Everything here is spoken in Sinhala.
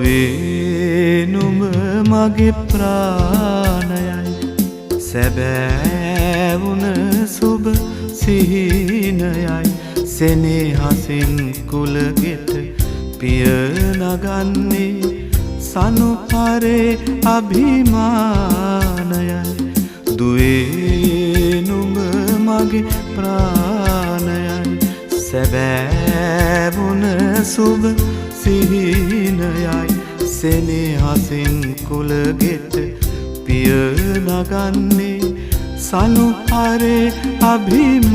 දුවේ නුඹ මගේ ප්‍රාණයයි සැබෑවුන සුබ සිහිනයයි සෙනෙහසින් කුලගෙට පිය නගන්නේ සනුහරේ අභිමානයයි දුවේ නුඹ මගේ ප්‍රාණයයි සැබෑවුන සුබ සිහිනයයි සෙනෙහසින් කුලගෙට පිය නගන්නේ සනුහරේ අභිමානයයි